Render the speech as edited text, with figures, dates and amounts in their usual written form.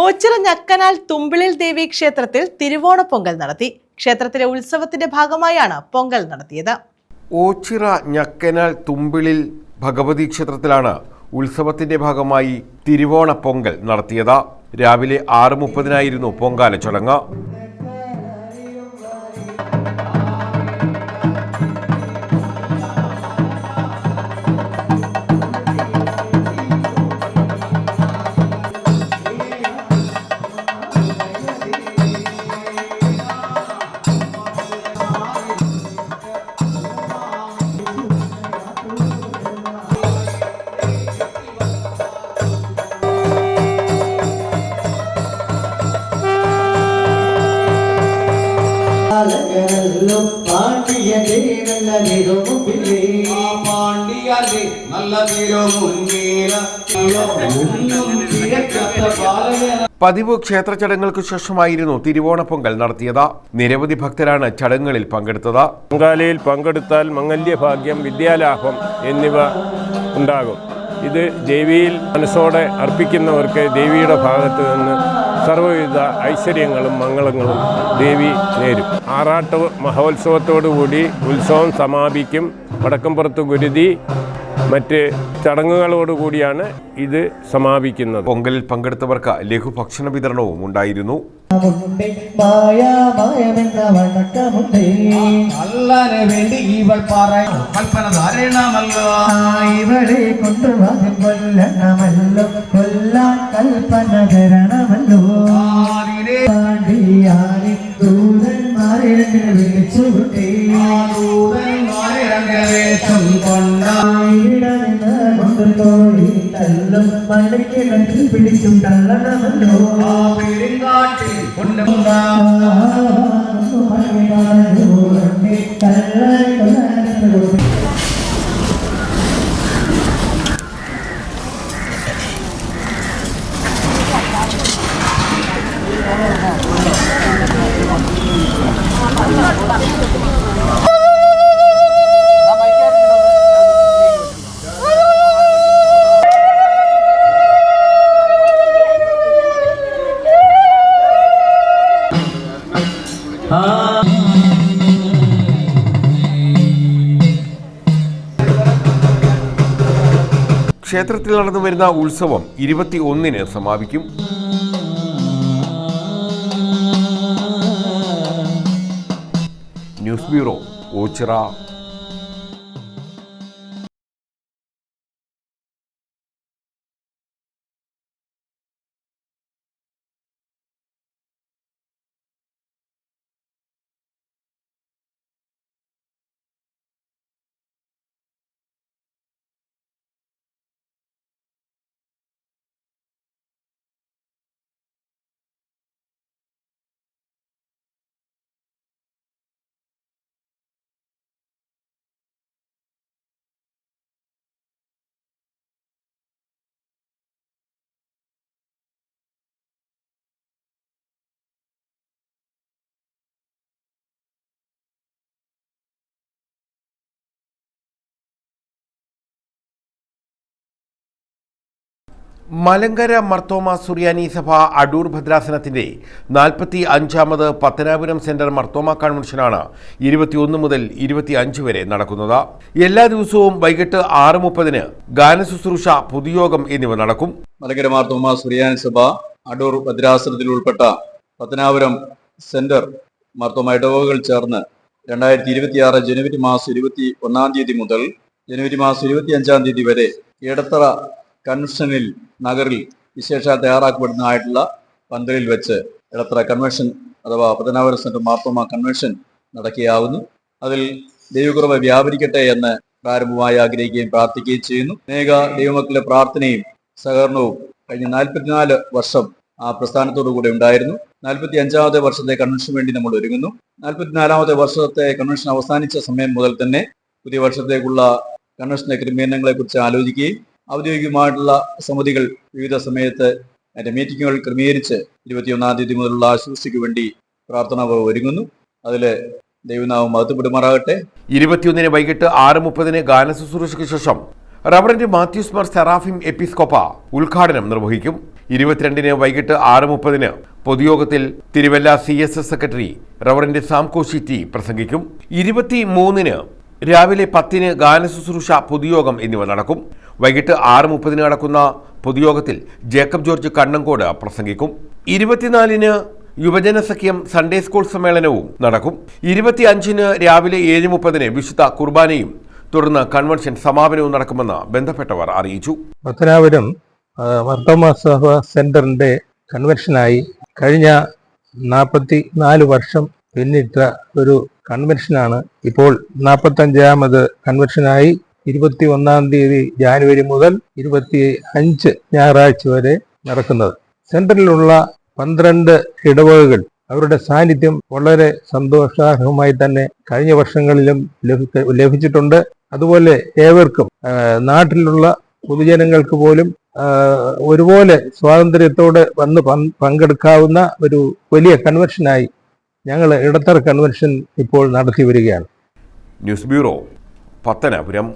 ഓച്ചിറ ഞക്കനാൽ തുമ്പിളിൽ ദേവി ക്ഷേത്രത്തിൽ തിരുവോണ പൊങ്കൽ നടത്തി. ക്ഷേത്രത്തിലെ ഉത്സവത്തിന്റെ ഭാഗമായാണ് പൊങ്കൽ നടത്തിയത്. ഓച്ചിറ ഞക്കനാൽ തുമ്പിളിൽ ഭഗവതി ക്ഷേത്രത്തിലാണ് ഉത്സവത്തിന്റെ ഭാഗമായി തിരുവോണ പൊങ്കൽ നടത്തിയത്. രാവിലെ 6:30 പൊങ്കാല ചടങ്ങ്. പതിവ് ക്ഷേത്ര ചടങ്ങുകൾക്ക് ശേഷമായിരുന്നു തിരുവോണ പൊങ്കൽ നടത്തിയത്. നിരവധി ഭക്തരാണ് ചടങ്ങുകളിൽ പങ്കെടുത്തത്. പൊങ്കാലയിൽ പങ്കെടുത്താൽ മംഗല്യഭാഗ്യം, വിദ്യാലാഭം എന്നിവ ഉണ്ടാകും. ഇത് ദേവിയിൽ മനസ്സോടെ അർപ്പിക്കുന്നവർക്ക് ദേവിയുടെ ഭാഗത്ത് നിന്ന് സർവ്വവിധ ഐശ്വര്യങ്ങളും മംഗളങ്ങളും ദേവി നേരും. ആറാട്ട് മഹോത്സവത്തോടുകൂടി ഉത്സവം സമാപിക്കും. വടക്കംപുറത്ത് ഗുരുതി മറ്റ് ചടങ്ങുകളോടുകൂടിയാണ് ഇത് സമാപിക്കുന്നത്. പൊങ്കലിൽ പങ്കെടുത്തവർക്ക് ലഘുഭക്ഷണ വിതരണവും ഉണ്ടായിരുന്നു. പിടിച്ചും തള്ളണമല്ലോ ക്ഷേത്രത്തിൽ നടന്നു വരുന്ന ഉത്സവം 21-ന് സമാപിക്കും. News bureau, Ochira. മലങ്കര മർത്തോമ സുറിയാനി സഭ അടൂർ ഭദ്രാസനത്തിന്റെ 45ാമത് പത്തനാപുരം സെന്റർ മർത്തോമ കൺവെൻഷനാണ് 21 മുതൽ 25 വരെ നടക്കുന്നത്. എല്ലാ ദിവസവും വൈകിട്ട് 6:30 ഗാനശുശ്രൂഷ, പൊതുയോഗം എന്നിവ നടക്കും. മലങ്കര മർത്തോമ സുറിയാനി സഭ അടൂർ ഭദ്രാസനത്തിൽ ഉൾപ്പെട്ട പത്തനാപുരം സെന്റർ മർത്തോമ ഇടവകകൾ ചേർന്ന് 2026 ജനുവരി മാസം 21 മുതൽ ജനുവരി മാസം 25 വരെ ഇടത്തറ കൺവെൻഷനിൽ നഗറിൽ വിശേഷാൽ തയ്യാറാക്കപ്പെടുന്നതായിട്ടുള്ള പന്തലിൽ വെച്ച് ഇടത്തറ കൺവെൻഷൻ അഥവാ പത്തനാപുരം സെന്റർ മാർത്തോമ കൺവെൻഷൻ നടക്കുകയാവുന്നു. അതിൽ ദൈവകൃപ വ്യാപരിക്കട്ടെ എന്ന് പ്രാരംഭമായി ആഗ്രഹിക്കുകയും പ്രാർത്ഥിക്കുകയും ചെയ്യുന്നു. അനേക ദൈവമക്കളുടെ പ്രാർത്ഥനയും സഹകരണവും കഴിഞ്ഞ 44 വർഷം ആ പ്രസ്ഥാനത്തോടു കൂടെ ഉണ്ടായിരുന്നു. 45ാമത്തെ വർഷത്തെ കൺവെൻഷന് വേണ്ടി നമ്മൾ ഒരുങ്ങുന്നു. 44ാമത്തെ വർഷത്തെ കൺവെൻഷൻ അവസാനിച്ച സമയം മുതൽ തന്നെ പുതിയ വർഷത്തേക്കുള്ള കൺവെൻഷന്റെ ക്രമീകരണങ്ങളെ കുറിച്ച് ആലോചിക്കുകയും ഔദ്യോഗികമായിട്ടുള്ള സമിതികൾ വിവിധ സമയത്ത് അതിന്റെ മീറ്റിങ്ങുകൾ ക്രമീകരിച്ച് 21 മുതലുള്ള ആശുപത്രിക്ക് വേണ്ടി പ്രാർത്ഥന ഒരുങ്ങുന്നു. അതിൽ ദൈവനാമം മഹത്വപ്പെടുമാറാകട്ടെ. 21 വൈകിട്ട് 6:30 ഗാനശുശ്രൂഷയ്ക്ക് ശേഷം റവറന്റ് മാത്യൂസ് മാർ സെറാഫിം എപ്പിസ്കോപ്പ ഉദ്ഘാടനം നിർവഹിക്കും. 22-ന് വൈകിട്ട് 6:30 പൊതുയോഗത്തിൽ Thiruvalla CSS secretary reverend Sam Koshy പ്രസംഗിക്കും. 23-ന് രാവിലെ 10-ന് ഗാനശുശ്രൂഷ, പൊതുയോഗം എന്നിവ നടക്കും. വൈകിട്ട് 6:30 നടക്കുന്ന പൊതുയോഗത്തിൽ ജേക്കബ് ജോർജ് കണ്ണങ്കോട് പ്രസംഗിക്കും. 24-ന് യുവജന സഖ്യം സൺഡേ സ്കൂൾ സമ്മേളനവും നടക്കും. 25-ന് രാവിലെ 7:30 വിശുദ്ധ കുർബാനയും തുടർന്ന് കൺവെൻഷൻ സമാപനവും നടക്കുമെന്ന് ബന്ധപ്പെട്ടവർ അറിയിച്ചു. പത്തനാപുരം മർത്തോമാ സഭ സെന്ററിന്റെ കൺവെൻഷനായി കഴിഞ്ഞ 44 വർഷം പിന്നിട്ട ഒരു കൺവെൻഷനാണ് ഇപ്പോൾ 45ാമത് കൺവെൻഷനായി 21 തീയതി ജാനുവരി മുതൽ 25 ഞായറാഴ്ച വരെ നടക്കുന്നത്. സെന്ററിലുള്ള 12 ഇടവകകൾ അവരുടെ സാന്നിധ്യം വളരെ സന്തോഷാർഹമായി തന്നെ കഴിഞ്ഞ വർഷങ്ങളിലും ലഭിച്ചിട്ടുണ്ട്. അതുപോലെ ഏവർക്കും നാട്ടിലുള്ള പൊതുജനങ്ങൾക്ക് പോലും ഒരുപോലെ സ്വാതന്ത്ര്യത്തോടെ വന്ന് പങ്കെടുക്കാവുന്ന ഒരു വലിയ കൺവെൻഷനായി ഞങ്ങൾ ഇടത്തറ കൺവെൻഷൻ ഇപ്പോൾ നടത്തി വരികയാണ്. News bureau, Pathanapuram.